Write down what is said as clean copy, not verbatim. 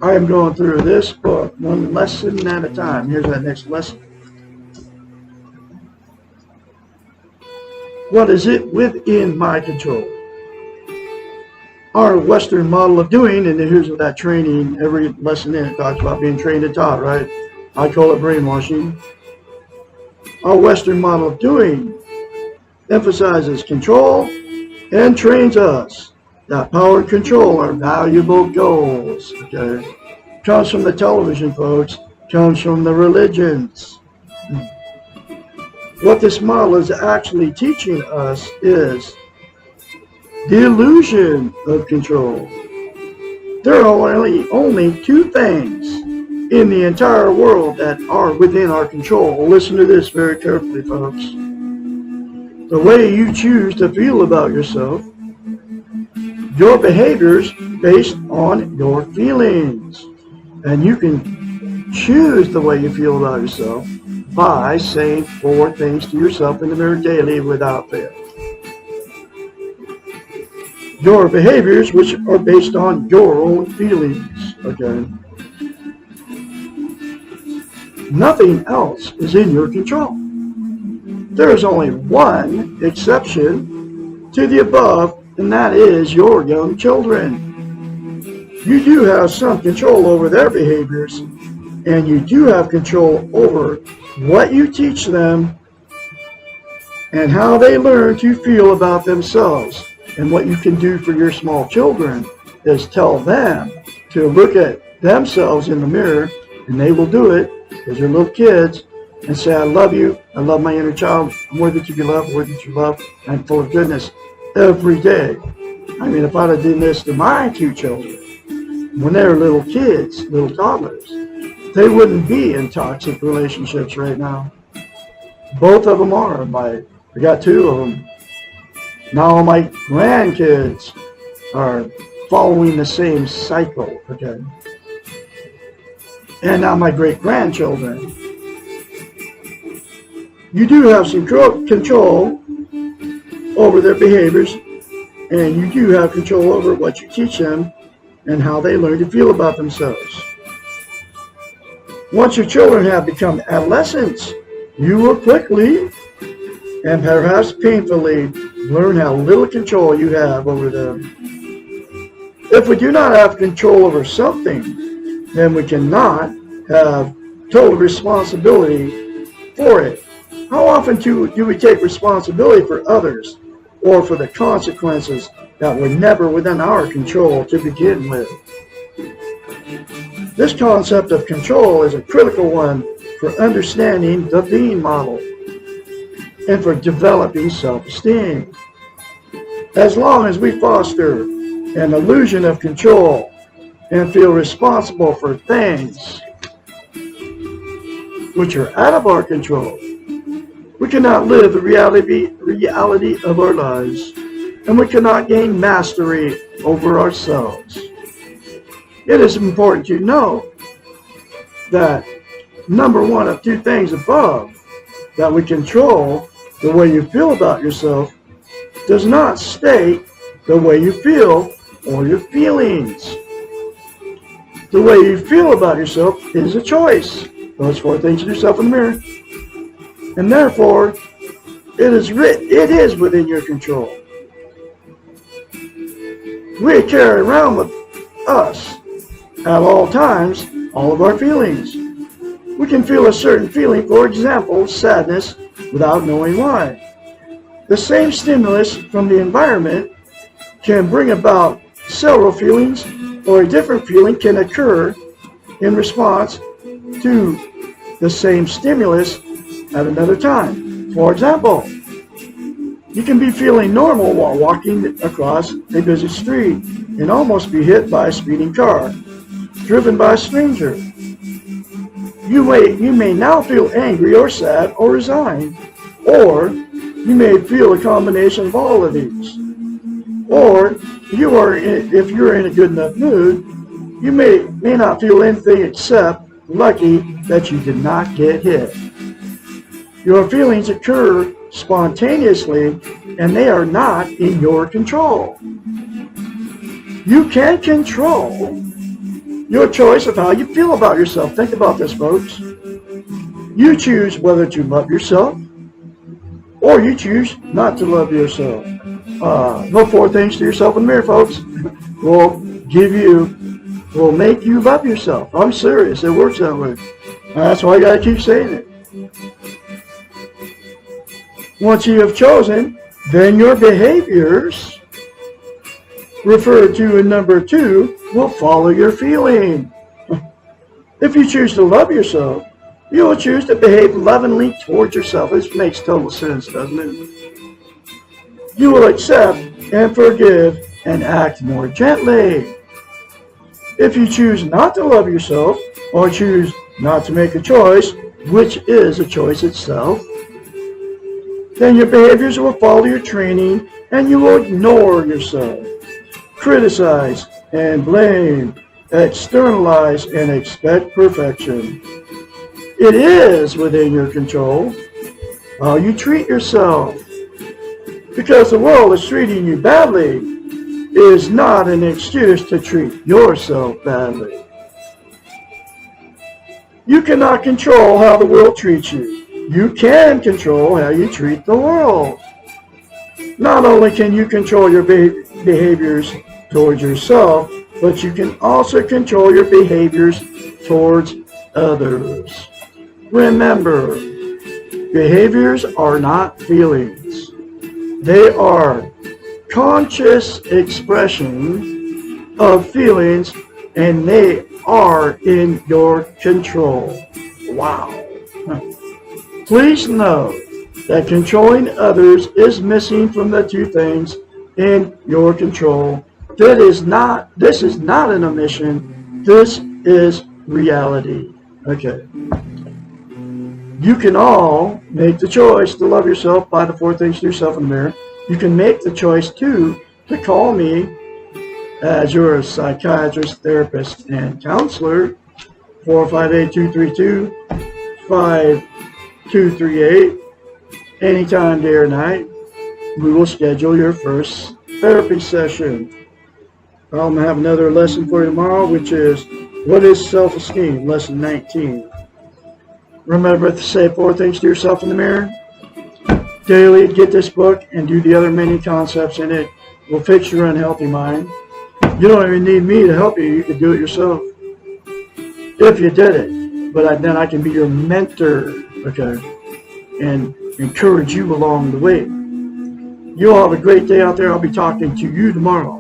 I am going through this book one lesson at a time. Here's that next lesson. What is it within my control? Our Western model of doing, and here's what that training, every lesson in it talks about being trained and taught, right? I call it brainwashing. Our Western model of doing emphasizes control and trains us that power and control are valuable goals. Okay, comes from the television, folks. Comes from the religions. What this model is actually teaching us is the illusion of control. There are only two things in the entire world that are within our control. Listen to this very carefully, folks. The way you choose to feel about yourself, your behaviors based on your feelings. And you can choose the way you feel about yourself by saying 4 things to yourself in the mirror daily without fail. Your behaviors, which are based on your own feelings, okay? Nothing else is in your control. There is only one exception to the above, and that is your young children. You do have some control over their behaviors, and you do have control over what you teach them and how they learn to feel about themselves. And what you can do for your small children is tell them to look at themselves in the mirror, and they will do it because they're little kids, and say, I love you, I love my inner child, I'm worthy to be loved, worthy to love, I'm full of goodness every day. I mean, if I'd have done this to my 2 children when they were little kids, little toddlers, they wouldn't be in toxic relationships right now. Both of them are. I got 2 of them. Now my grandkids are following the same cycle, okay? And now my great-grandchildren. You do have some control over their behaviors, and you do have control over what you teach them and how they learn to feel about themselves. Once your children have become adolescents, you will quickly and perhaps painfully learn how little control you have over them. If we do not have control over something, then we cannot have total responsibility for it. How often do we take responsibility for others or for the consequences that were never within our control to begin with? This concept of control is a critical one for understanding the being model and for developing self-esteem. As long as we foster an illusion of control and feel responsible for things which are out of our control, we cannot live the reality of our lives, and we cannot gain mastery over ourselves. It is important to know that number 1 of 2 things above, that we control the way you feel about yourself, does not state the way you feel or your feelings. The way you feel about yourself is a choice. Those 4 things to yourself in the mirror. And therefore, it is within your control. We carry around with us at all times all of our feelings. We can feel a certain feeling, for example, sadness, without knowing why. The same stimulus from the environment can bring about several feelings, or a different feeling can occur in response to the same stimulus at another time. For example, you can be feeling normal while walking across a busy street and almost be hit by a speeding car, driven by a stranger. You may now feel angry or sad or resigned, or you may feel a combination of all of these. Or if you're in a good enough mood, you may not feel anything except lucky that you did not get hit. Your feelings occur spontaneously, and they are not in your control. You can control your choice of how you feel about yourself. Think about this, folks. You choose whether to love yourself or you choose not to love yourself. No 4 things to yourself in the mirror, folks. Will make you love yourself. I'm serious. It works that way. That's why I gotta keep saying it. Once you have chosen, then your behaviors, referred to in number 2, will follow your feeling. If you choose to love yourself, you will choose to behave lovingly towards yourself. This makes total sense, doesn't it? You will accept and forgive and act more gently. If you choose not to love yourself or choose not to make a choice, which is a choice itself, then your behaviors will follow your training and you will ignore yourself, criticize and blame, externalize and expect perfection. It is within your control how you treat yourself. Because the world is treating you badly is not an excuse to treat yourself badly. You cannot control how the world treats you. You can control how you treat the world. Not only can you control your behaviors towards yourself, but you can also control your behaviors towards others. Remember, behaviors are not feelings. They are conscious expression of feelings, and they are in your control. Wow. Please know that controlling others is missing from the 2 things in your control. This is not an omission. This is reality. Okay. You can all make the choice to love yourself by the 4 things to yourself in the mirror. You can make the choice, too, to call me as your psychiatrist, therapist, and counselor, 458-232-5238, anytime, day or night. We will schedule your first therapy session. I'm going to have another lesson for you tomorrow, which is, what is self-esteem? Lesson 19. Remember to say 4 things to yourself in the mirror. Daily, get this book and do the other many concepts in it. It will fix your unhealthy mind. You don't even need me to help you. You can do it yourself. If you did it. But then I can be your mentor, okay, and encourage you along the way. You all have a great day out there. I'll be talking to you tomorrow.